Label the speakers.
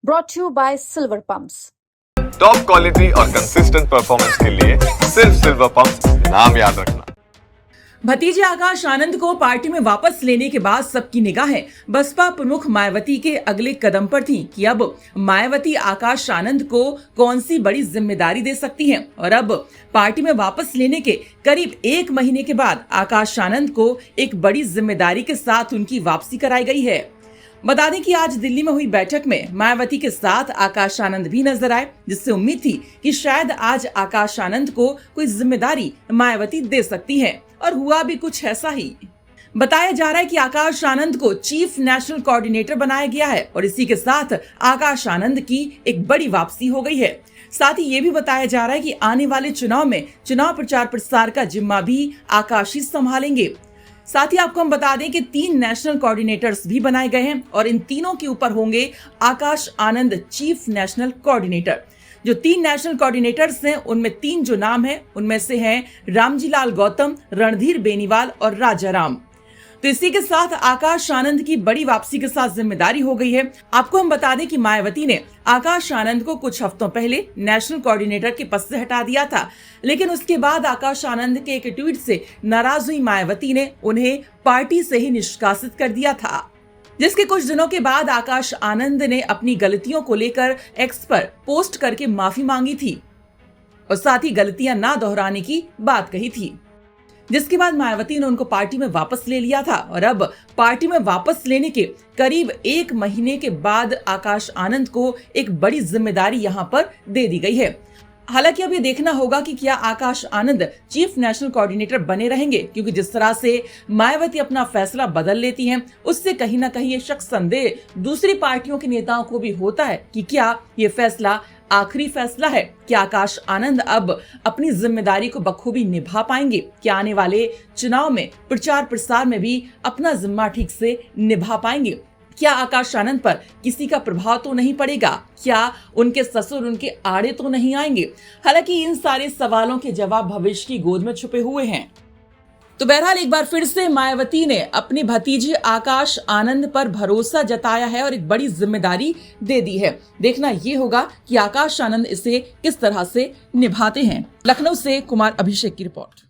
Speaker 1: brought to you by Silver Pumps.
Speaker 2: Top quality और consistent performance के लिए सिर्फ सिल्वर पंप्स नाम याद रखना।
Speaker 3: भतीजे आकाश आनंद को पार्टी में वापस लेने के बाद सबकी निगाहें बसपा प्रमुख मायावती के अगले कदम पर थी कि अब मायावती आकाश आनंद को कौन सी बड़ी जिम्मेदारी दे सकती हैं और अब पार्टी में वापस लेने के करीब 1 महीने के बाद आकाश आनंद को एक बड़ी जिम्मेदारी के साथ उनकी वापसी कराई गई है। बता दें कि आज दिल्ली में हुई बैठक में मायावती के साथ आकाश आनंद भी नजर आए, जिससे उम्मीद थी कि शायद आज आकाश आनंद को कोई जिम्मेदारी मायावती दे सकती है और हुआ भी कुछ ऐसा ही। बताया जा रहा है कि आकाश आनंद को चीफ नेशनल कोऑर्डिनेटर बनाया गया है और इसी के साथ आकाश आनंद की एक बड़ी वापसी हो गई है। साथ ही ये भी बताया जा रहा है कि आने वाले चुनाव में चुनाव प्रचार प्रसार का जिम्मा भी आकाश ही संभालेंगे। साथ ही आपको हम बता दें कि 3 नेशनल कोऑर्डिनेटर्स भी बनाए गए हैं और इन तीनों के ऊपर होंगे Akash Anand chief national coordinator. जो 3 नेशनल कोऑर्डिनेटर्स हैं उनमें 3 जो नाम हैं उनमें से हैं रामजीलाल गौतम, रणधीर बेनीवाल और राजा राम। तो इसी के साथ आकाश आनंद की बड़ी वापसी के साथ जिम्मेदारी हो गई है। आपको हम बता दें कि मायावती ने आकाश आनंद को कुछ हफ्तों पहले नेशनल कोऑर्डिनेटर के पद से हटा दिया था, लेकिन उसके बाद आकाश आनंद के एक ट्वीट से नाराज हुई मायावती ने उन्हें पार्टी से ही निष्कासित कर दिया था, जिसके कुछ दिनों के बाद आकाश आनंद ने अपनी गलतियों को लेकर एक्स पर पोस्ट करके माफी मांगी थी और साथ ही गलतियां ना दोहराने की बात कही थी, जिसके बाद मायावती ने उनको पार्टी में वापस ले लिया था और अब पार्टी में वापस लेने के करीब 1 महीने के बाद आकाश आनंद को एक बड़ी जिम्मेदारी यहां पर दे दी गई है। हालांकि अब ये देखना होगा कि क्या Akash Anand chief national coordinator बने रहेंगे, क्योंकि जिस तरह से मायावती अपना फैसला बदल लेती हैं उससे कहीं ना कहीं ये शक संदेह दूसरी पार्टियों के नेताओं को भी होता है कि क्या ये फैसला आखिरी फैसला है। क्या आकाश आनंद अब अपनी जिम्मेदारी को बखूबी निभा पाएंगे? क्या आने वाले चुनाव में प्रचार प्रसार में भी अपना जिम्मा ठीक से निभा पाएंगे? क्या आकाश आनंद पर किसी का प्रभाव तो नहीं पड़ेगा? क्या उनके ससुर उनके आड़े तो नहीं आएंगे? हालांकि इन सारे सवालों के जवाब भविष्य की गोद में छुपे हुए हैं। तो बहरहाल एक बार फिर से मायावती ने अपने भतीजे आकाश आनंद पर भरोसा जताया है और एक बड़ी जिम्मेदारी दे दी है। देखना ये होगा कि आकाश आनंद इसे किस तरह से निभाते हैं। लखनऊ से कुमार अभिषेक की रिपोर्ट।